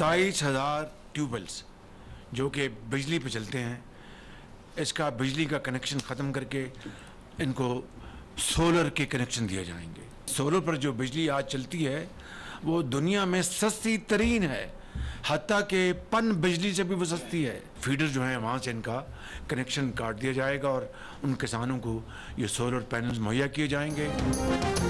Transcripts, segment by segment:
27,000 tube wells जो कि बिजली पे चलते हैं, इसका बिजली का कनेक्शन ख़त्म करके इनको सोलर के कनेक्शन दिए जाएंगे। सोलर पर जो बिजली आज चलती है वो दुनिया में सस्ती तरीन है, हत्ता के पन बिजली से भी वो सस्ती है। फीडर जो है वहाँ से इनका कनेक्शन काट दिया जाएगा और उन किसानों को ये सोलर पैनल्स मुहैया किए जाएंगे।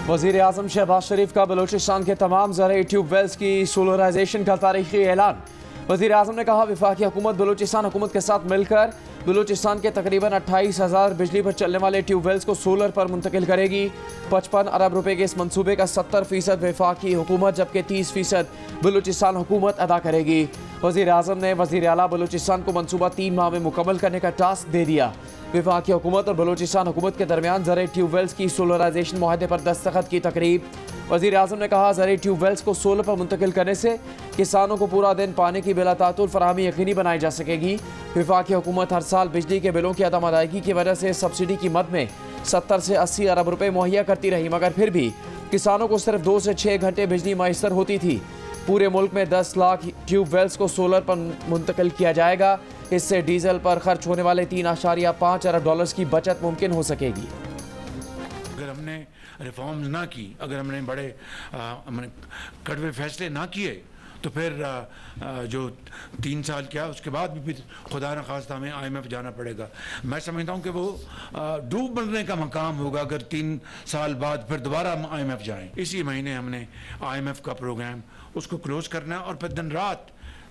वज़ीर आज़म शहबाज शरीफ का बलूचिस्तान के तमाम ज़राई ट्यूबवेल्स की सोलराइजेशन का तारीखी ऐलान। वज़ीर आज़म ने कहा वफाकी हुकूमत बलूचिस्तान हुकूमत के साथ मिलकर बलूचिस्तान के तकरीबन 28,000 बिजली पर चलने वाले ट्यूबवेल्स को सोलर पर मुंतकिल करेगी। 55 अरब रुपए के इस मंसूबे का 70% वफाकी हुकूमत जबकि 30% बलूचिस्तान हुकूमत अदा करेगी। वज़ीर आज़म ने वज़ीर आला बलूचिस्तान को मनसूबा 3 माह में मुकम्मल करने का टास्क दे दिया। वफाकी हुकूमत और बलूचिस्तान हुकूमत के दरमियान ज़राई ट्यूबवेल्स की सोलराइजेशन मुआहदे पर दस्तखत की तकरीब। वज़ीर आज़म ने कहा ज़राई ट्यूबवेल्स को सोलर पर मुंतकिल करने से किसानों को पूरा दिन पानी की बिला तातुल फराहमी यकीनी बनाई जा सकेगी। वफाकी हुकूमत हर साल बिजली के बिलों की अदम अदायगी की वजह से सब्सिडी की मद में 70 से 80 अरब रुपए मुहैया करती रही, मगर फिर भी किसानों को सिर्फ 2 से 6 घंटे बिजली मैसर होती थी। पूरे मुल्क में 10 लाख ट्यूबवेल्स को सोलर पर मुंतकिल किया जाएगा। इससे डीजल पर खर्च होने वाले 3.5 अरब डॉलर्स की बचत मुमकिन हो सकेगी। अगर हमने रिफॉर्म्स ना की, अगर हमने बड़े कड़वे फैसले ना किए तो फिर जो 3 साल क्या उसके बाद भी फिर खुदा न खास्ता हमें IMF जाना पड़ेगा। मैं समझता हूँ कि वो डूब मरने का मकाम होगा अगर 3 साल बाद फिर दोबारा हम IMF जाएं। इसी महीने हमने IMF का प्रोग्राम उसको क्लोज करना है और फिर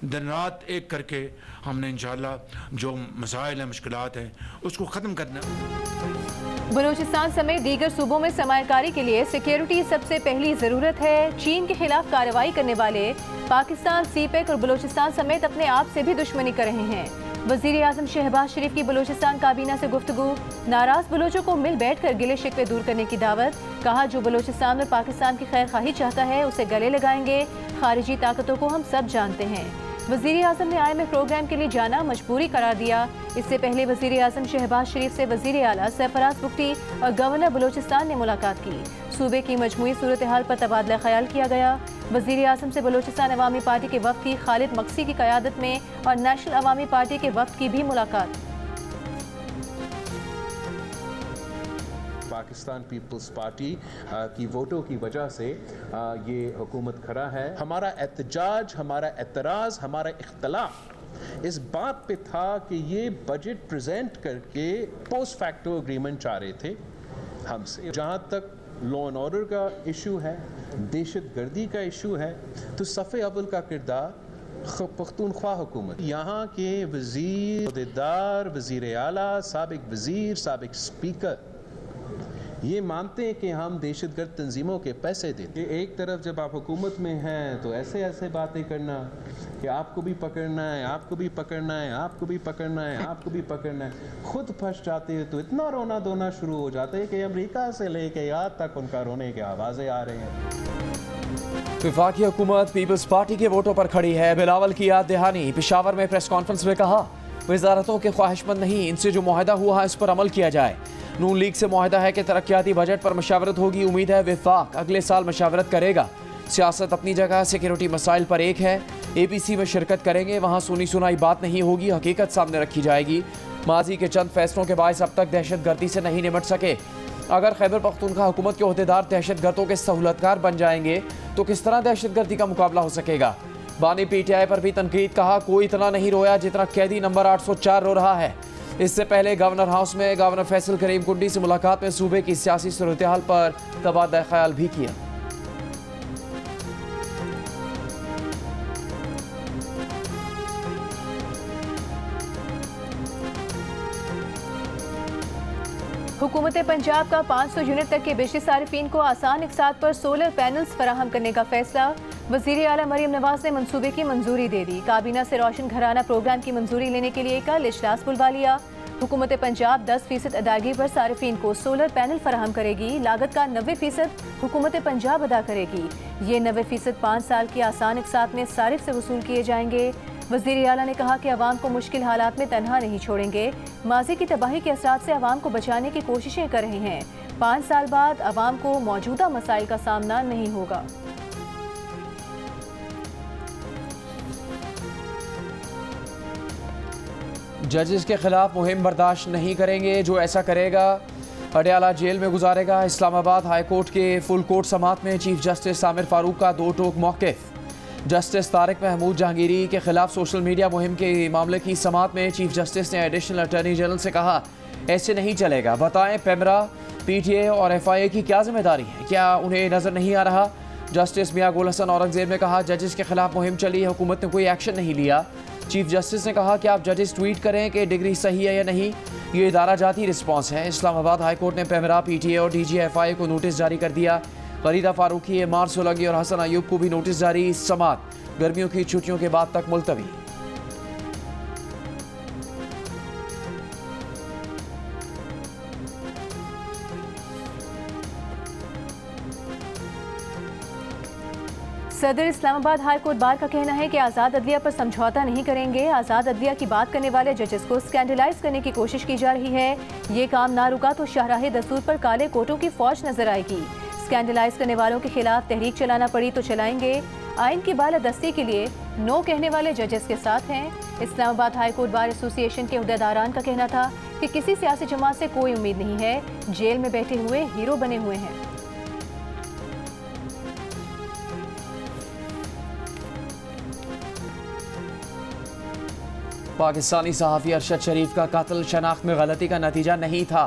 दिन रात एक करके हमने इंशाल्लाह जो मसाइल हैं, मुश्किलात हैं, उसको ख़त्म करना है। बलूचिस्तान समेत दीगर सूबों में सरमायाकारी के लिए सिक्योरिटी सबसे पहली ज़रूरत है। चीन के खिलाफ कार्रवाई करने वाले पाकिस्तान सीपेक और बलूचिस्तान समेत अपने आप से भी दुश्मनी कर रहे हैं। वज़ीर आज़म शहबाज शरीफ की बलूचिस्तान काबीना से गुफ्तगू, नाराज़ बलोचों को मिल बैठ कर गिले शिकवे दूर करने की दावत। कहा जो बलूचिस्तान और पाकिस्तान की खैर खाही चाहता है उसे गले लगाएंगे। खारिजी ताकतों को हम सब जानते हैं। वज़ीर आज़म ने IMF प्रोग्राम के लिए जाना मजबूरी करार दिया। इससे पहले वज़ीर आज़म शहबाज शरीफ से वज़ीर आला सरफराज बुगटी और गवर्नर बलूचिस्तान ने मुलाकात की। सूबे की मजमूई सूरत हाल पर तबादला ख्याल किया गया। वज़ीर आज़म से बलूचिस्तान अवामी पार्टी के वफ़द की खालिद मक्सी की क़यादत में और नेशनल अवामी पार्टी के वफ़द की भी मुलाकात। पाकिस्तान पीपल्स पार्टी की वोटों की वजह से ये हुकूमत खड़ा है। हमारा एहतजाज, हमारा एतराज़, हमारा इख्तलाफ इस बात पे था कि ये बजट प्रेजेंट करके पोस्ट फैक्टो एग्रीमेंट चाह रहे थे हमसे। जहाँ तक लॉ एंड ऑर्डर का इशू है, दहशतगर्दी का इशू है, तो सफ़े अव्वल का किरदार पख्तूनख्वा हुकूमत। यहाँ के वज़ीर, अहदेदार, वज़ीर आला, साबिक वज़ीर, साबिक स्पीकर ये मानते हैं कि हम दहशतगर्द तंजीमों के पैसे देते। एक तरफ जब आप हुकूमत में हैं तो ऐसे बातें करना कि आपको भी पकड़ना है, आपको भी पकड़ना है, आपको भी पकड़ना है, आपको भी पकड़ना है। खुद फंस जाते हैं तो इतना रोना धोना शुरू हो जाता है कि अमेरिका से लेके यहाँ तक उनका रोने की आवाज़ें आ रही हैं। वफाकी हुकूमत पीपल्स पार्टी के वोटों पर खड़ी है। बिलावल की याद दहानी। पेशावर में प्रेस कॉन्फ्रेंस में कहा वज़ारतों के ख्वाहिशमंद नहीं, इनसे जो मुआहदा हुआ है इस पर अमल किया जाए। नून लीग से मुआहदा है कि तरक्याती बजट पर मशावरत होगी। उम्मीद है वफाक अगले साल मशावरत करेगा। सियासत अपनी जगह, सिक्योरिटी मसाइल पर एक है। APC में शिरकत करेंगे, वहाँ सुनी सुनाई बात नहीं होगी, हकीकत सामने रखी जाएगी। माजी के चंद फैसलों के बायस अब तक दहशतगर्दी से नहीं निमट सके। अगर खैबर पख्तूनख्वा हुकूमत के अहदेदार दहशतगर्दों के सहूलतकार बन जाएंगे तो किस तरह दहशतगर्दी का मुकाबला हो सकेगा। बानी PTI पर भी तनकीद। कहा कोई इतना नहीं रोया जितना कैदी नंबर 804 रो रहा है। इससे पहले गवर्नर हाउस में गवर्नर फैसल करीम कुंडी से मुलाकात में सूबे की सियासी सूरत हाल पर तबादला ख्याल भी किया। हुकूमत पंजाब का 500 यूनिट तक के बिजली सारिफीन को आसान इकसात पर सोलर पैनल्स फराहम करने का फैसला। वज़ीर आला मरियम नवाज ने मंसूबे की मंजूरी दे दी। काबीना से रोशन घराना प्रोग्राम की मंजूरी लेने के लिए कल इजलास बुलवा लिया। हुकूमत पंजाब 10% अदायगी पर सारिफीन को सोलर पैनल फराहम करेगी। लागत का 90% हुकूमत पंजाब अदा करेगी। ये 90% 5 साल की आसान इकसात में सारिफ से वसूल किए जाएंगे। वज़ीर आला ने कहा कि अवाम को मुश्किल हालात में तनहा नहीं छोड़ेंगे। माजी की तबाही के असरात से अवाम को बचाने की कोशिशें कर रहे हैं। 5 साल बाद अवाम को मौजूदा मसाइल का सामना नहीं होगा। जजेस के खिलाफ मुहिम बर्दाश्त नहीं करेंगे, जो ऐसा करेगा अडयाला जेल में गुजारेगा। इस्लामाबाद हाई कोर्ट के फुल कोर्ट समात में चीफ जस्टिस आमिर फारूक का दो टोक मौक़िफ़। जस्टिस तारिक महमूद जहांगीरी के खिलाफ सोशल मीडिया मुहिम के मामले की समात में चीफ जस्टिस ने एडिशनल अटॉर्नी जनरल से कहा, ऐसे नहीं चलेगा। बताएं पेमरा, PTA और FIA की क्या जिम्मेदारी है, क्या उन्हें नज़र नहीं आ रहा? जस्टिस मियां गुल हसन औरंगजेब ने कहा, जजेस के खिलाफ मुहिम चली, हुकूमत ने कोई एक्शन नहीं लिया। चीफ जस्टिस ने कहा कि आप जजेस ट्वीट करें कि डिग्री सही है या नहीं, ये इदारा जाती रिस्पॉन्स है। इस्लामाबाद हाई कोर्ट ने पेमरा, PTA और DG FIA को नोटिस जारी कर दिया। फरीदा फारूकी, एमार सोलंकी और हसन अयूब को भी नोटिस जारी। समात गर्मियों की छुट्टियों के बाद तक मुलतवी। सदर इस्लामाबाद हाई कोर्ट बार का कहना है कि आज़ाद अदलिया पर समझौता नहीं करेंगे। आज़ाद अदलिया की बात करने वाले जजेस को स्कैंडलाइज करने की कोशिश की जा रही है। ये काम ना रुका तो शाहराहे दस्तूर पर काले कोटों की फौज नजर आएगी। स्कैंडलाइज करने वालों के खिलाफ तहरीक चलाना पड़ी तो चलाएंगे। आइन की बालादस्ती के लिए नो कहने वाले जजेस के साथ हैं। Islamabad high court bar association के उहदेदारान का कहना था कि किसी सियासी जमात से कोई उम्मीद नहीं है, जेल में बैठे हुए हीरो बने हुए हैं। पाकिस्तानी सहाफ़ी अरशद शरीफ का कत्ल शनाख्त में गलती का नतीजा नहीं था।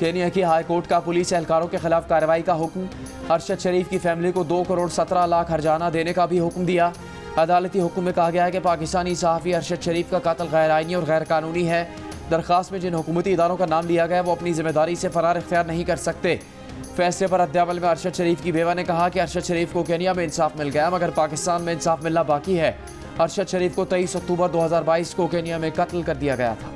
केनिया की हाई कोर्ट का पुलिस एहलकारों के खिलाफ कार्रवाई का हुक्म। अरशद शरीफ की फैमिली को 2 करोड़ 17 लाख हर्जाना देने का भी हुक्म दिया। अदालती हुक्म में कहा गया है कि पाकिस्तानी सहाफ़ी अरशद शरीफ का कत्ल गैर आइनी और गैर कानूनी है। दरख्वास्त में जिन हुकूमती इदारों का नाम लिया गया वो अपनी जिम्मेदारी से फरार इख्तियार नहीं कर सकते। फैसले पर रद्द-ए-अमल में अरशद शरीफ की बेवा ने कहा कि अरशद शरीफ को केनिया में इंसाफ मिल गया मगर पाकिस्तान में इंसाफ मिलना बाकी है। अरशद शरीफ को 23 अक्टूबर 2022 को केनिया में कत्ल कर दिया गया था।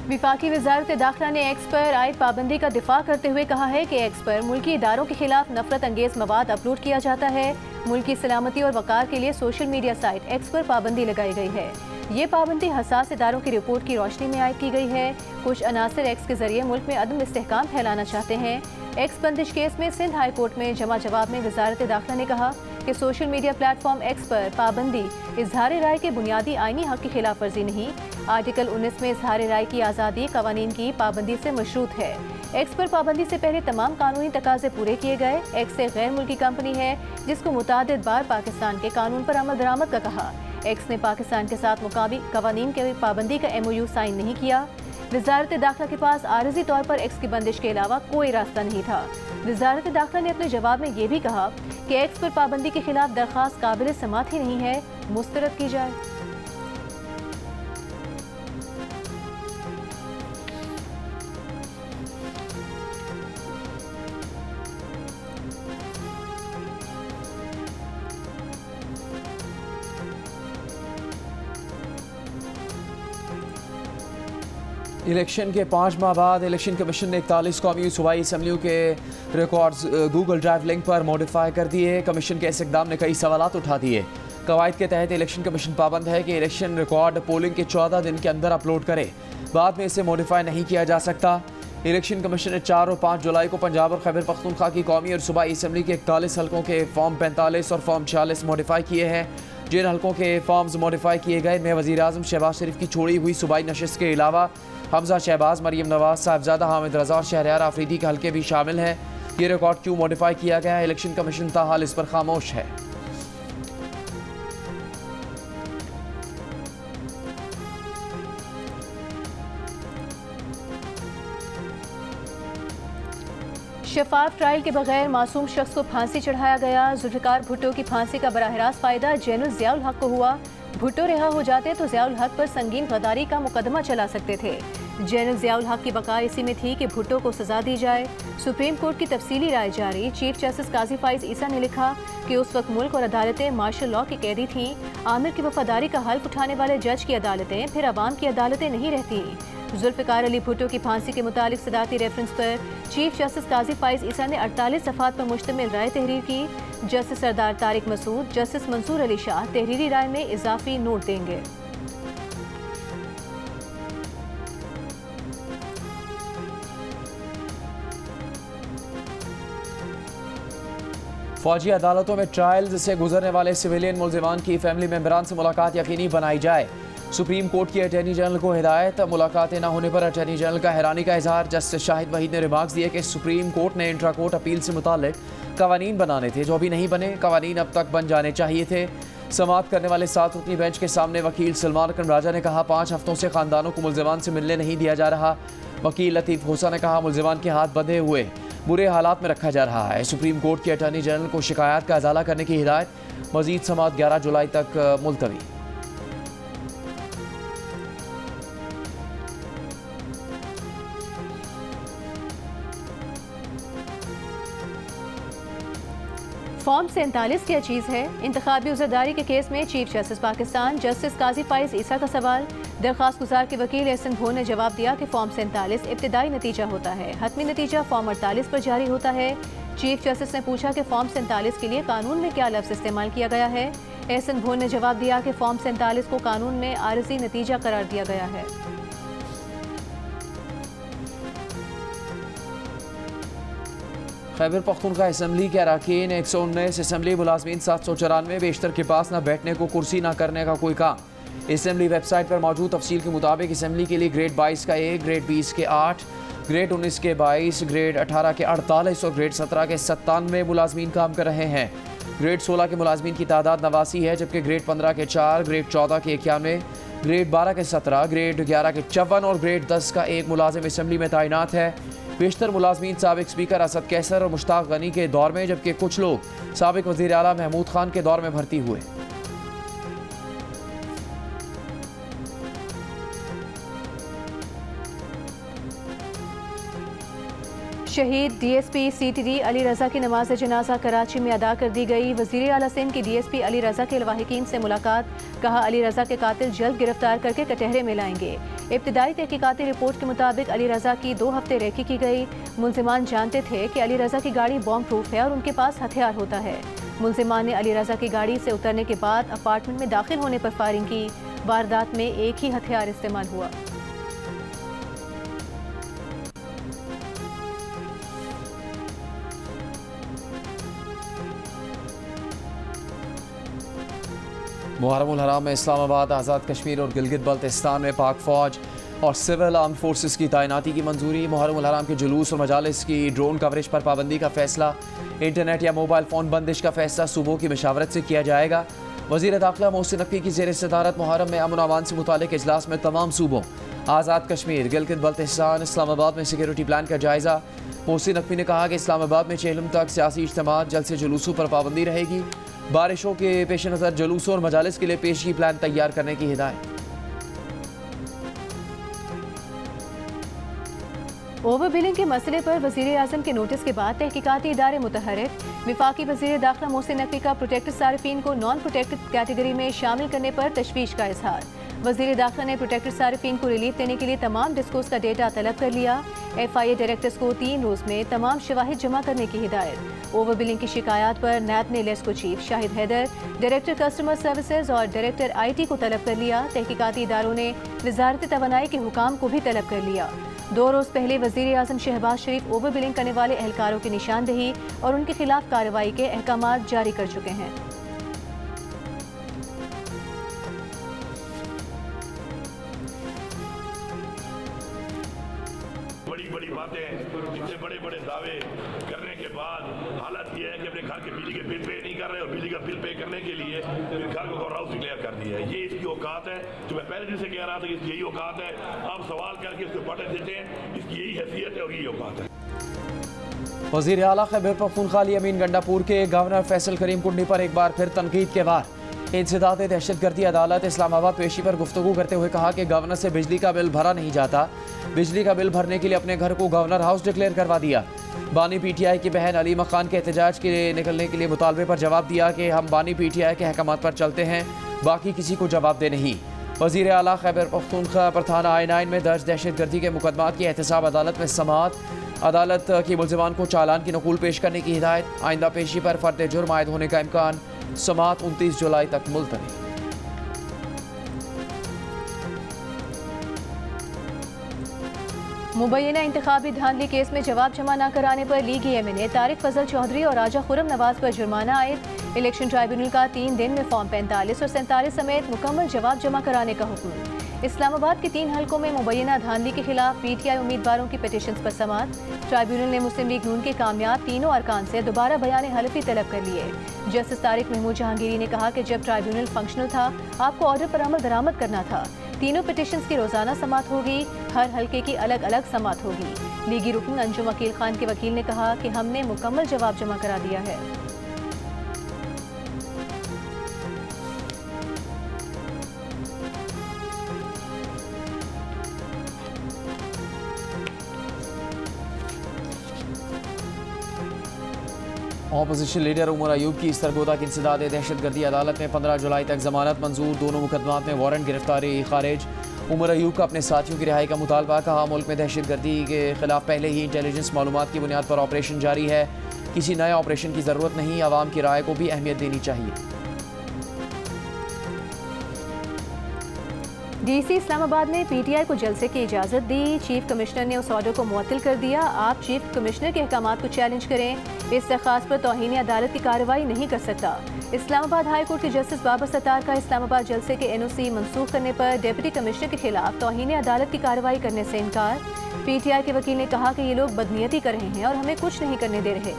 विफाकी वजारत दाखिला ने एक्स पर आयद पाबंदी का दिफा करते हुए कहा है कि एक्स पर मुल्की इदारों के खिलाफ नफरत अंगेज मवाद अपलोड किया जाता है। मुल्की सलामती और वकार के लिए सोशल मीडिया साइट एक्स पर पाबंदी लगाई गई है। ये पाबंदी हसास इदारों की रिपोर्ट की रोशनी में आयद की गई है। कुछ अनासर एक्स के जरिए मुल्क में अदम इस्तेहकाम फैलाना चाहते हैं। एक्स बंदिश केस में सिंध हाई कोर्ट में जमा जवाब में वजारत दाखिला ने कहा कि सोशल मीडिया प्लेटफॉर्म एक्स पर पाबंदी इजहार राय के बुनियादी आइनी हक की खिलाफ वर्जी नहीं, आर्टिकल 19 में इजहार राय की आज़ादी कवानीन की पाबंदी से मशरूत है। एक्स पर पाबंदी से पहले तमाम कानूनी तकाजे पूरे किए गए। एक्स एक गैर मुल्की कंपनी है जिसको मुतादिद बार पाकिस्तान के कानून पर अमल दरामद का कहा। एक्स ने पाकिस्तान के साथ मुकाबी कवानीन के पाबंदी का MOU साइन नहीं किया। वजारत दाखिला के पास आरजी तौर पर एक्स की बंदिश के अलावा कोई रास्ता नहीं था। वजारत दाखिला ने अपने जवाब में ये भी कहा कि एक्स पर पाबंदी के खिलाफ दरख्वास्त काबिल समात ही नहीं है, मुस्तरद की जाए। इलेक्शन के 5 माह बाद इलेक्शन कमीशन ने 41 कौमी सूबाई असम्बलियों के रिकॉर्ड्स गूगल ड्राइव लिंक पर मॉडिफाई कर दिए। कमीशन के इस इकदाम ने कई सवालात उठा दिए। कवायद के तहत इलेक्शन कमीशन पाबंद है कि इलेक्शन रिकॉर्ड पोलिंग के 14 दिन के अंदर अपलोड करे, बाद में इसे मॉडिफाई नहीं किया जा सकता। इलेक्शन कमीशन ने 4 और 5 जुलाई को पंजाब और खैबर पख्तूनख्वा की कौमी और सूबाई असम्बली के 41 हल्कों के फॉर्म 45 और फॉर्म 46 मॉडिफाई किए हैं। जिन हल्कों के फॉर्म्स मॉडिफाई किए गए इनमें वज़ीर आज़म शहबाज शरीफ की छोड़ी हुई सूबाई नशिस्त के अलावा हमजा शहबाज, मरीम नवाज, साहिबजादा हामिद रजा और शहरयार आफरीदी के हल्के भी शामिल हैं। ये रिकॉर्ड क्यों मॉडिफाई किया गया है, इलेक्शन कमीशन ताहाल इस पर खामोश है। शफाफ ट्रायल के बगैर मासूम शख्स को फांसी चढ़ाया गया। जुल्फिकार भुट्टो की फांसी का बराह रास्त फायदा जैनुल ज़ियाउल हक को हुआ। भुट्टो रिहा हो जाते तो ज़ियाउल हक पर संगीन गद्दारी का मुकदमा चला सकते थे। जैनुल ज़ियाउल हक की बका इसी में थी कि भुट्टो को सजा दी जाए। सुप्रीम कोर्ट की तफसीली राय जारी। चीफ जस्टिस काजी फाइज ईसा ने लिखा कि उस वक्त मुल्क और अदालतें मार्शल लॉ की कैदी थीं। आमिर की वफादारी का हल्फ उठाने वाले जज की अदालतें फिर अवाम की अदालतें नहीं रहती। जुल्फिकार अली भुट्टो की फांसी के मुतालिक सदारती रेफरेंस पर चीफ जस्टिस काजी फाइज ईसा ने 48 सफ़ात पर मुश्तमिल राय तहरीर की। जस्टिस सरदार तारिक मसूद, जस्टिस मंसूर अली शाह तहरीरी राय में इजाफी नोट देंगे। फौजी अदालतों में ट्रायल्स से गुजरने वाले सिविलियन मुलजिमान की फैमिली मेंबरान से मुलाकात यकीनी बनाई जाए। सुप्रीम कोर्ट की अटॉर्नी जनरल को हिदायत। मुलाकातें न होने पर अटॉर्नी जनरल का हैरानी का इजहार। जस्टिस शाहिद वहीद ने रिमार्क्स दिए कि सुप्रीम कोर्ट ने इंट्रा कोर्ट अपील से मुताल्लिक कवानीन बनाने थे जो अभी नहीं बने। कवानीन अब तक बन जाने चाहिए थे। समाअत करने वाले 7 रुकनी बेंच के सामने वकील सलमान अकरम राजा ने कहा 5 हफ्तों से खानदानों को मुलजिमान से मिलने नहीं दिया जा रहा। वकील लतीफ़ होसा ने कहा मुलजिमान के हाथ बंधे हुए बुरे हालात में रखा जा रहा है। सुप्रीम कोर्ट के अटॉर्नी जनरल को शिकायत का अजाला करने की हिदायत। मजीद समाअत 11 जुलाई तक मुलतवी। फॉर्म 47 क्या चीज़ है? इंतखाबी उज़रदारी के केस में चीफ जस्टिस पाकिस्तान जस्टिस काजी फाइज ईसा का सवाल। दरख्वास्त गुजार के वकील एहसन भोर ने जवाब दिया कि फॉर्म 47 इब्तिदाई नतीजा होता है, हतमी नतीजा फॉर्म 48 पर जारी होता है। चीफ जस्टिस ने पूछा कि फॉर्म 47 के लिए कानून में क्या लफ्ज़ इस्तेमाल किया गया है। एहसन भोर ने जवाब दिया कि फॉर्म 47 को कानून में आरजी नतीजा करार दिया गया है। खैबर पख्तूनख्वा असम्बली के अरकान 119 असम्बली मुलाजमीन 794 बेशतर के पास न बैठने को कुर्सी न करने का कोई काम। असम्बली वेबसाइट पर मौजूद तफसील के मुताबिक असम्बली के लिए ग्रेड 22 का 1, ग्रेड 20 के 8, ग्रेड 19 के 22, ग्रेड 18 के 48 और ग्रेड 17 के 97 मुलाजमीन काम कर रहे हैं। ग्रेड 16 के मुलाजमीन की तादाद 89 है, जबकि ग्रेड 15 के 4, ग्रेड 14 के 91, ग्रेड 12 के 17, ग्रेड 11 के 54 और ग्रेड 10 का 1 मुलाजिम असम्बली में तैनात है। बेशतर मुलाजमीन साबिक स्पीकर असद कैसर और मुश्ताक गनी के दौर में, जबकि कुछ लोग साबिक वज़ीर आला महमूद खान के दौर में भर्ती हुए। शहीद DSP CTD अली रज़ा की नमाज जनाजा कराची में अदा कर दी गई। वज़ीर आला सिंध की DSP अली रज़ा के लवाहिकीन से मुलाकात। कहा अली रज़ा के कातिल जल्द गिरफ्तार करके कटहरे में लाएंगे। इब्तिदाई तहकीकाती रिपोर्ट के मुताबिक अली रज़ा की 2 हफ्ते रेकी की गई। मुलजिमान जानते थे कि अली रज़ा की गाड़ी बॉम्ब प्रूफ है और उनके पास हथियार होता है। मुलजिमान ने अली रज़ा की गाड़ी से उतरने के बाद अपार्टमेंट में दाखिल होने पर फायरिंग की। वारदात में एक ही हथियार इस्तेमाल हुआ। मुहर्रमुल हराम में इस्लामाबाद, आज़ाद कश्मीर और गिलगित बल्तिस्तान में पाक फ़ौज और सिविल आर्म फोर्सेस की तैनाती की मंजूरी। मुहर्रमुल हराम के जुलूस और मजालिस की ड्रोन कवरेज पर पाबंदी का फैसला। इंटरनेट या मोबाइल फ़ोन बंदिश का फैसला सूबों की मशावरत से किया जाएगा। वज़ीर दाखिला मोहसिन नकवी की ज़ेर सदारत मुहर्रम में अमन अमान से मुतालिक इजलास में तमाम सूबों आज़ाद कश्मीर, गिलगित बल्तिस्तान, इस्लामाबाद में सिक्योरिटी प्लान का जायज़ा। मोहसिन नकवी ने कहा कि इस्लामाबाद में चेलम तक सियासी इज्तिमात, जलसे जुलूसों पर पाबंदी रहेगी। बारिशों के पेश नज़र जुलूसों और मजालिस के लिए पेशगी प्लान तैयार करने की हिदायत। ओवर बिलिंग के मसले पर वज़ीर आज़म के नोटिस के बाद तहकीकाती इदारे मुतहर्रिक। विफाकी वज़ीर दाखिला मोहसिन नकवी का प्रोटेक्टेड सारिफीन को नॉन प्रोटेक्टेड कैटेगरी में शामिल करने पर तशवीश का इजहार। वज़ीर दाखिला ने प्रोटेक्टेड सारिफीन को रिलीफ देने के लिए तमाम डिस्कोर्स का डेटा तलब कर लिया। FIA डायरेक्टर्स को 3 रोज़ में तमाम शवाहिद जमा करने की हिदायत। ओवर बिलिंग की शिकायत पर नैब ने LESCO chief Shahid Haider, director customer services और डायरेक्टर IT को तलब कर लिया। तहकीकाती इदारों ने वजारत तवानाई के हुकाम को भी तलब कर लिया। 2 रोज़ पहले वज़ीर आज़म शहबाज शरीफ ओवर बिलिंग करने वाले एहलकारों की निशानदेही और उनके खिलाफ कार्रवाई के अहकामात जारी कर चुके हैं। बड़ी बातें, इतने बड़े बड़े दावे करने के बाद हालत यह है कि अपने घर के बिजली के बिल पे नहीं कर रहे और बिजली का बिल पे करने के लिए फिर घर को राउस डिक्लेयर कर दिया है। ये इसकी औकात है जो मैं पहले दिन से कह रहा था कि इसकी यही औकात है। अब सवाल करके इसको बटन देते हैं, इसकी यही हैसियत है और यही औकात है। वज़ीर आला खैबर पख्तूनख्वा अमीन गंडापुर के गवर्नर फैसल करीम कुंडी पर एक बार फिर तनकीद के वार। इंसदाद दहशतगर्दी अदालत इस्लामाबाद पेशी पर गुफ्तगू करते हुए कहा कि गवर्नर से बिजली का बिल भरा नहीं जाता। बिजली का बिल भरने के लिए अपने घर को गवर्नर हाउस डिक्लेयर करवा दिया। बानी PTI की बहन अलीमा खान के एहतजाज के निकलने के लिए मुतालबे पर जवाब दिया कि हम बानी PTI के अहकामात पर चलते हैं, बाकी किसी को जवाब दे नहीं। वज़ीर आला खैबर पख्तूनख्वा पर थाना I9 में दर्ज दहशतगर्दी के मुकदमात की एहतसाब अदालत में समाअत। अदालत की मुलजिमान को चालान की नकूल पेश करने की हिदायत। आइंदा पेशी पर फर्द जुर्म आयद होने का इम्कान। समाअत 29 जुलाई तक मुलतवी। मुबैना इंतखाबी धांधली केस में जवाब जमा न कराने पर लीगी एमएनए तारिक फजल चौधरी और राजा खुरम नवाज पर जुर्माना आयद। इलेक्शन ट्राइब्यूनल का 3 दिन में फॉर्म 45 और 47 समेत मुकम्मल जवाब जमा कराने का हुक्म। इस्लामाबाद के 3 हलकों में मुबैना धांधली के खिलाफ पीटीआई उम्मीदवारों की पिटीशंस पर समाअत। ट्राइब्यूनल ने मुस्लिम लीग नून के कामयाब तीनों अरकान से दोबारा बयान हलफी तलब कर लिए। जस्टिस तारिक महमूद जहांगीरी ने कहा कि जब ट्राइब्यूनल फंक्शनल था आपको ऑर्डर पर अमल दरामद करना था। तीनों पिटीशंस की रोजाना समाअत होगी, हर हलके की अलग अलग समाअत होगी। लीगी रुकन अंजुम अकील खान के वकील ने कहा कि हमने मुकम्मल जवाब जमा करा दिया है। ऑपोजिशन लीडर उमर अयूब की सरगोदा की इंसदाद दहशतगर्दी अदालत में 15 जुलाई तक जमानत मंजूर। दोनों मुकदमात में वारंट गिरफ्तारी खारिज। उमर अयूब का अपने साथियों की रिहाई का मुतालबा। कहा मुल्क में दहशतगर्दी के खिलाफ पहले ही इंटेलिजेंस मालूमात की बुनियाद पर ऑपरेशन जारी है, किसी नए ऑपरेशन की ज़रूरत नहीं, आवाम की राय को भी अहमियत देनी चाहिए। डीसी इस्लामाबाद ने पीटीआई को जलसे की इजाज़त दी। चीफ कमिश्नर ने उस ऑर्डर को मुअत्तल कर दिया। आप चीफ कमिश्नर के अहकामात को चैलेंज करें, इस दरख्वास्त पर तौहीन अदालत की कार्रवाई नहीं कर सकता। इस्लामाबाद हाई कोर्ट के जस्टिस बाबर सत्तार का इस्लामाबाद जलसे के एनओसी मनसूख करने पर डिप्टी कमिश्नर के खिलाफ तौहीन अदालत की कार्रवाई करने से इनकार। पीटीआई के वकील ने कहा कि ये लोग बदनीयती कर रहे हैं और हमें कुछ नहीं करने दे रहे।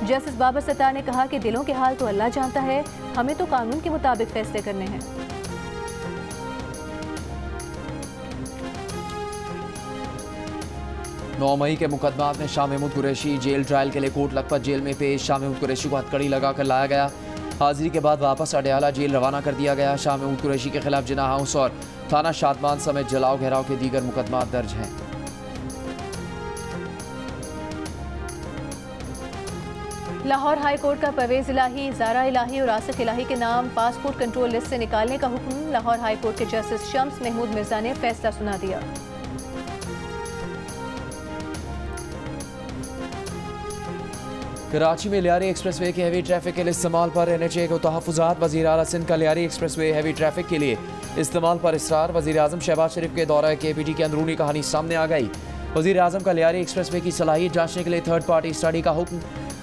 जस्टिस बाबर सत्तार ने कहा कि दिलों के हाल तो अल्लाह जानता है, हमें तो कानून के मुताबिक फैसले करने हैं। 9 मई के मुकदमात में शाह महमूद कुरैशी जेल ट्रायल के लिए कोट लखपत जेल में पेश। शाह महमूद कुरैशी को हथकड़ी लगाकर लाया गया। हाजिरी के बाद वापस अडयाला जेल रवाना कर दिया गया। शाह महमूद कुरैशी के खिलाफ जिना हाउस और थाना शादमान समेत जलाओ घेराव के दीगर मुकदमात दर्ज हैं। लाहौर हाई कोर्ट का परवेज इलाही, ज़ारा इलाही और आसिफ इलाही के नाम पासपोर्ट कंट्रोल लिस्ट से निकालने का हुक्म। लाहौर हाई कोर्ट के जस्टिस शम्स महमूद मिर्जा ने फैसला सुना दिया। कराची में लियारी एक्सप्रेसवे के हैवी ट्रैफिक के लिए इस्तेमाल पर एनएचए को तहफ़्फ़ुज़ात। वज़ीर आला सिंध का लियारी एक्सप्रेसवे हैवी ट्रैफिक के लिए इस्तेमाल पर इसरार। वज़ीर आज़म शहबाज शरीफ के दौरा KPT की अंदरूनी कहानी सामने आ गई। वज़ीर आज़म का लियारी एक्सप्रेसवे की सलाहियत जांचने के लिए थर्ड पार्टी स्टडी का हुक्म।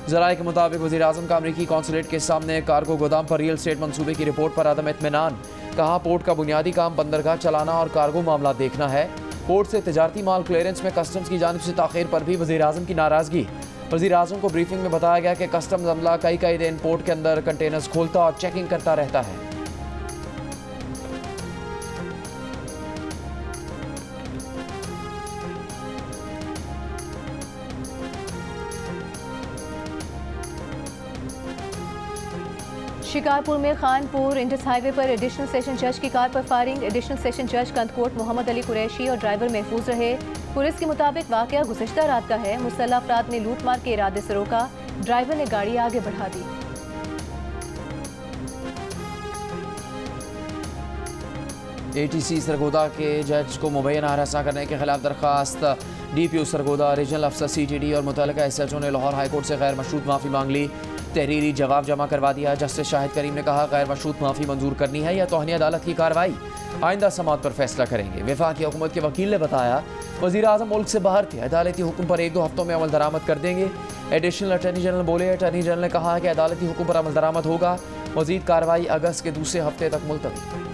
ज़राए के मुताबिक वज़ीर आज़म का अमरीकी कौंसलेट के सामने कार्गो गोदाम पर रियल स्टेट मनसूबे की रिपोर्ट पर अदम इत्मीनान। कहा पोर्ट का बुनियादी काम बंदरगाह चलाना और कार्गो मामला देखना है। पोर्ट से तजारती माल क्लियरेंस में कस्टम्स की जानिब से ताख़ीर पर भी वज़ीर आज़म की नाराज़गी। वज़ीर आज़म को ब्रीफिंग में बताया गया कि कस्टम्स अमला कई दिन पोर्ट के अंदर कंटेनर्स खोलता और चेकिंग करता रहता है। शिकारपुर में खानपुर इंडस हाईवे पर एडिशनल सेशन जज की कार पर फायरिंग। एडिशनल सेशन जज कंदकोट मोहम्मद अली कुरैशी और ड्राइवर महफूज रहे। पुलिस के मुताबिक वाकया गुज़िश्ता रात का है। मुसल्लह अफराद ने लूट मार के इरादे से रोका, ड्राइवर ने गाड़ी आगे बढ़ा दी। ATC सरगोदा के जज को मुबैना हरासा करने के खिलाफ दरखास्त। DPO सरगोदा, रीजनल अफसर CTD और मुतल्लिका SHO ने लाहौर हाईकोर्ट से गैर मशरूत माफ़ी मांग ली। तहरीरी जवाब जमा करवा दिया। जस्टिस शाहिद करीम ने कहा गैर मशरूत माफ़ी मंजूर करनी है या तौहीन अदालत की कार्रवाई, आइंदा समाअत पर फैसला करेंगे। वफाकी हुकूमत के वकील ने बताया वज़ीर आज़म मुल्क से बाहर थे, अदालती हुक्म पर 1-2 हफ्तों में अमल दरामद कर देंगे। एडिशनल अटॉर्नी जनरल बोले। अटॉर्नी जनरल ने कहा कि अदालती हुक्म पर अमल दरामद होगा। मज़ीद कार्रवाई अगस्त के दूसरे हफ्ते तक मुलतवी।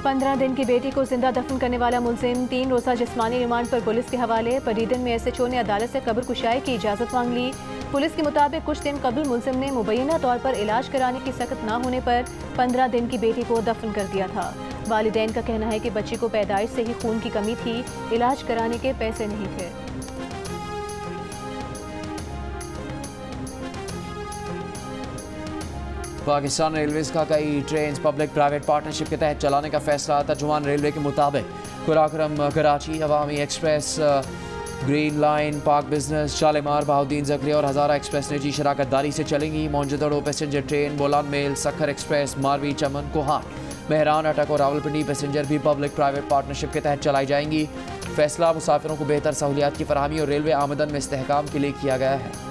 15 दिन की बेटी को जिंदा दफन करने वाला मुलजिम 3 रोज़ा जिस्मानी रिमांड पर पुलिस के हवाले। परीदन में SHO ने अदालत से कब्र कुशाई की इजाज़त मांग ली। पुलिस के मुताबिक कुछ दिन कबल मुलजिम ने मुबैना तौर पर इलाज कराने की सकत ना होने पर 15 दिन की बेटी को दफन कर दिया था। वालिदैन का कहना है कि बच्ची को पैदाइश से ही खून की कमी थी, इलाज कराने के पैसे नहीं थे। पाकिस्तान रेलवेज का कई ट्रेन पब्लिक प्राइवेट पार्टनरशिप के तहत चलाने का फैसला। तर्जुमान रेलवे के मुताबिक Karakoram Karachi Awami express, green line, Pak business, Shalimar, Bahauddin Zakariya और हज़ारा एक्सप्रेस निजी शराकतदारी से चलेंगी। Mohenjodaro passenger train, Bolan mail, Sukkur express, Marvi, Chaman, Kohat, Mehran, Attock और रावलपिंडी पैसेंजर भी पब्लिक प्राइवेट पार्टनरशिप के तहत चलाई जाएंगी। फैसला मुसाफिरों को बेहतर सहूलियात की फराहमी और रेलवे आमदन में इस्तेहकाम के लिए किया गया है।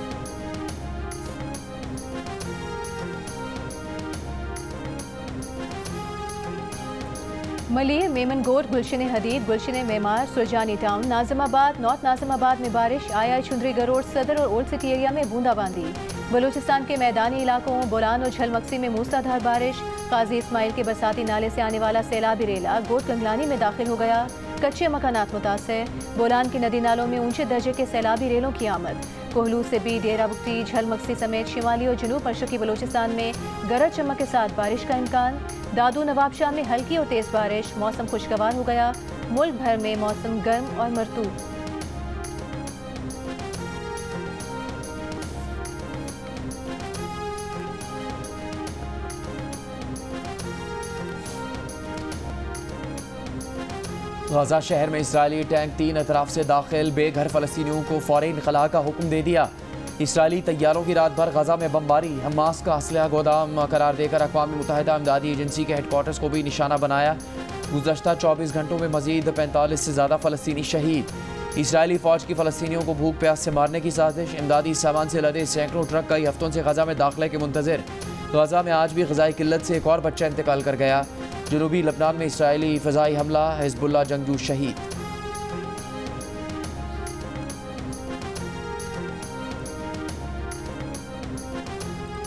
मलिह, मेमनगोट, गुलशन हदीद, गुलशन मेमार, सुरजानी टाउन, नाजिमाबाद, नॉर्थ नाजिमाबाद में बारिश, आया चुंदरी गरोड़, सदर और ओल्ड सिटी एरिया में बूंदाबांदी। बलूचिस्तान के मैदानी इलाकों बोलान और झलमक्सी में मूसलाधार बारिश। काजी इस्माइल के बरसाती नाले से आने वाला सैलाबी रेला गोट गंगलानी में दाखिल हो गया। कच्चे मकानात मुतासर। बोलान के नदी नालों में ऊंचे दर्जे के सैलाबी रेलों की आमद। कोहलू से भी डेरा बुक्ती, झलमक्सी समेत शिमाली और जनूब मशरकी बलूचिस्तान में गरज चमक के साथ बारिश का इम्कान। दादू नवाबशाह में हल्की और तेज बारिश, मौसम खुशगवार हो गया। मुल्क भर में मौसम गर्म और मरतूब। गजा शहर में इसराइली टैंक 3 अतराफ से दाखिल, बेघर फ़लस्तीनियों को फौरी इनखला का हुक्म दे दिया। इसराइली तैयारों की रात भर गजा में बमबारी, हमास का असलहा गोदाम करार देकर अक़वाम मुत्तहिदा इमदादी एजेंसी के हेडक्वार्टर्स को भी निशाना बनाया। गुज़श्ता 24 घंटों में मज़ीद 45 से ज़्यादा फ़लस्तीनी शहीद। इसराइली फ़ौज की फ़लस्तीनियों को भूख प्यास से मारने की साजिश, इमदादी सामान से लदे सैकड़ों ट्रक कई हफ्तों से गजा में दाखिले के मुंतज़िर। गजा में आज भी ग़िज़ाई किल्लत से एक और बच्चा इंतकाल कर गया। जनूबी लबनान में इसराइली फ़ज़ाई हमला, हिज़्बुल्लाह जंगजू शहीद।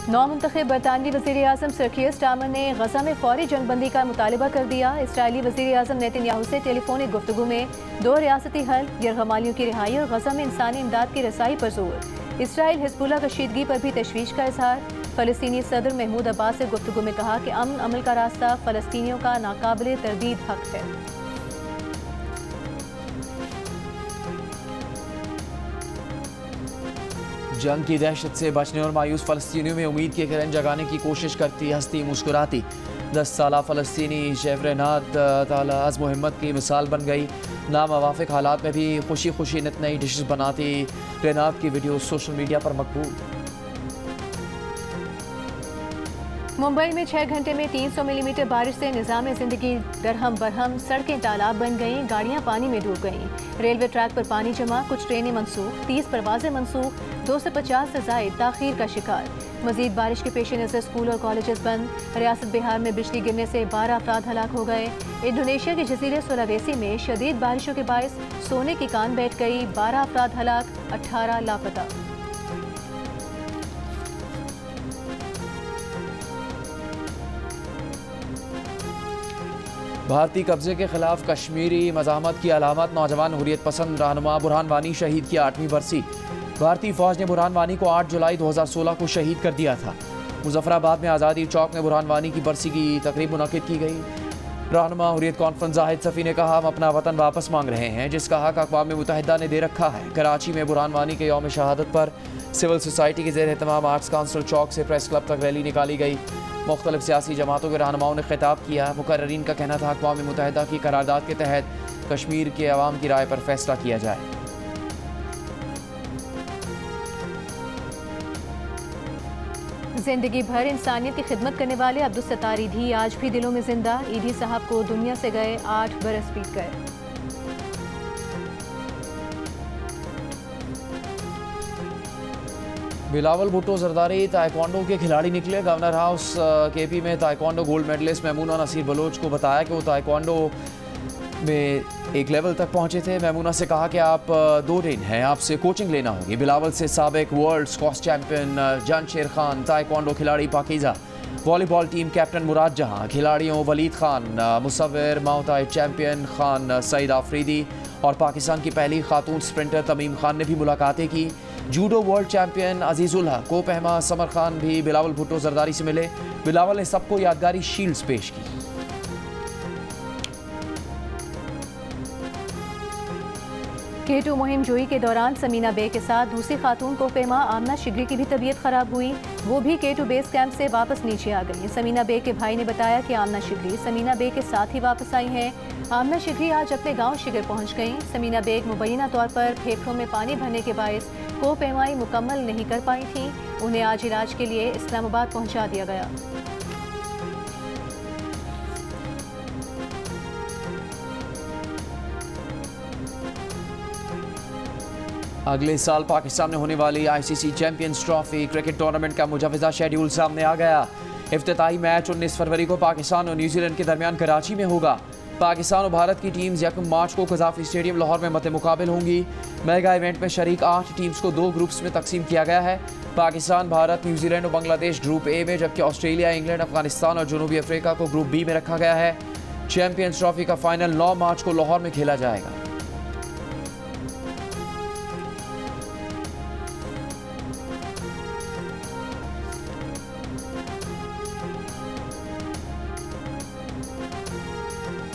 नौमुंतखब बरतानवी वज़ीर आज़म सर कीर स्टारमर ने गजा में फौरी जंगबंदी का मुतालबा कर दिया। इसराइली वज़ीर आज़म नेतन्याहू से टेलीफोनिक गुफ्तगू में 2 रियासती हल, यरगमालियों की रिहाई और गजा में इंसानी इमदाद की रसाई पर जोर। इसराइल हिज़्बुल्लाह कशीदगी पर भी तशवीश का इजहार। फ़लस्तीनी सदर महमूद अब्बास से गुफ्तगू में कहा कि अमन अमल का रास्ता फ़लस्तीनियों का नाकाबिल तरदीद हक है। जंग की दहशत से बचने और मायूस फ़लस्तीनियों में उम्मीद की किरण जगाने की कोशिश करती हंसती मुस्कुराती 10 साला फ़लस्तीनी शेफ रेनात ताला अज़्म हिम्मत की मिसाल बन गई। नामवाफ़िक हालात में भी खुशी खुशी नित नई डिशेस बनाती रेनात की वीडियो सोशल मीडिया पर मकबूल। मुंबई में 6 घंटे में 300 मिलीमीटर बारिश से निज़ाम ज़िंदगी दरहम बरहम, सड़कें तालाब बन गईं, गाड़ियां पानी में डूब गईं। रेलवे ट्रैक पर पानी जमा, कुछ ट्रेनें मनसूख, 30 परवाजें मनसूख, 250 से ज़ायद ताख़ीर का शिकार। मज़ीद बारिश के पेश नज़र स्कूल और कॉलेजेस बंद। रियासत बिहार में बिजली गिरने से 12 अफराद हलाक हो गए। इंडोनेशिया के जज़ीरे सुलावेसी में शदीद बारिशों के बायस सोने की कान बैठ गई, 12 अफराद हलाक, 18 लापता। भारतीय कब्जे के खिलाफ कश्मीरी मज़ाहमत की अलामत, नौजवान हुर्रियत पसंद रहनुमा बुरहान वानी शहीद की 8वीं बरसी। भारतीय फ़ौज ने बुरहान वानी को 8 जुलाई 2016 को शहीद कर दिया था। मुजफ्फराबाद में आज़ादी चौक में बुरहान वानी की बरसी की तकरीब मुनक़िद की गई। रहनुमा हुर्रियत कॉन्फ्रेंस जाहिद सफ़ी ने कहा, हम अपना वतन वापस मांग रहे हैं जिसका हक अक़वाम मुत्तहिदा ने दे रखा है। कराची में बुरहान वानी के यौम शहादत पर सिविल सोसाइटी के ज़ेर एहतमाम आर्ट्स काउंसिल चौक से प्रेस क्लब तक रैली निकाली गई। मुख्तलिफ सियासी जमातों के रहनुमाओं ने खिताब किया। मुकर्ररीन का कहना था अक़वाम मुत्तहिदा की करारदाद के तहत कश्मीर के अवाम की राय पर फैसला किया जाए। जिंदगी भर इंसानियत की खिदमत करने वाले अब्दुल सत्तार ईदी आज भी दिलों में जिंदा। ईदी साहब को दुनिया से गए 8 बरस बीत गए। बिलावल भुट्टो जरदारी ताइक्वांडो के खिलाड़ी निकले। गवर्नर हाउस केपी में taekwondo gold medalist Mahmoona Naseer Baloch को बताया कि वो ताइक्वांडो में एक लेवल तक पहुंचे थे। महमूना से कहा कि आप 2 दिन हैं, आपसे कोचिंग लेना होगी। बिलावल से साबिक world squash champion Jansher Khan, taekwondo खिलाड़ी पाकीज़ा, वॉलीबॉल टीम कैप्टन मुराद जहां, खिलाड़ियों वलीद खान, मुसव्विर, माउथाई चैंपियन खान सईद आफरीदी और पाकिस्तान की पहली खातून स्प्रिंटर तमीम खान ने भी मुलाकातें की। जूडो वर्ल्ड चैंपियन अजीजुल हक, को पहमा समर खान भी बिलावल भुट्टो जरदारी से मिले। बिलावल ने सबको यादगारी शील्ड्स पेश की। K2 मुहिम जोई के दौरान समीना बे के साथ दूसरी खातून को पेमा आमना शिगरी की भी तबीयत खराब हुई। वो भी K2 बेस कैंप से वापस नीचे आ गई। समीना बे के भाई ने बताया कि आमना शिगरी समीना बे के साथ ही वापस आई हैं। आमना शिगरी आज अपने गांव शिगर पहुंच गईं। समीना बेग मुबैना तौर पर फेफड़ों में पानी भरने के बायस को पेमाई मुकम्मल नहीं कर पाई थी। उन्हें आज इलाज के लिए इस्लामाबाद पहुँचा दिया गया। अगले साल पाकिस्तान में होने वाली ICC champions trophy cricket tournament का मुजवजा शेड्यूल सामने आ गया। इफ्तिताई मैच 19 फरवरी को पाकिस्तान और न्यूजीलैंड के दरमियान कराची में होगा। पाकिस्तान और भारत की टीम्स 1 मार्च को कज़ाफ़ी स्टेडियम लाहौर में मत मुकाबिल होंगी। मेगा इवेंट में शरीक 8 टीम्स को 2 ग्रुप्स में तकसीम किया गया है। पाकिस्तान, भारत, न्यूजीलैंड और बांग्लादेश ग्रुप ए में, जबकि ऑस्ट्रेलिया, इंग्लैंड, अफगानिस्तान और जनूबी अफ्रीका को ग्रुप बी में रखा गया है। चैंपियंस ट्रॉफी का फाइनल 9 मार्च को लाहौर में खेला जाएगा।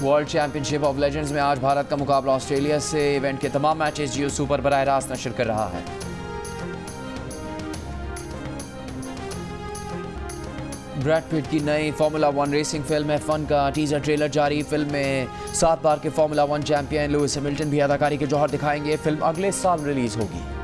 वर्ल्ड चैंपियनशिप ऑफ लेजेंड्स में आज भारत का मुकाबला ऑस्ट्रेलिया से। इवेंट के तमाम मैचेस जियो सुपर बराह रास्त नशर कर रहा है। ब्रैड पिट की नई फार्मूला 1 रेसिंग फिल्म F1 का टीजर ट्रेलर जारी। फिल्म में 7 बार के फार्मूला 1 चैंपियन लुइस हैमिल्टन भी अदाकारी के जौहर दिखाएंगे। फिल्म अगले साल रिलीज होगी।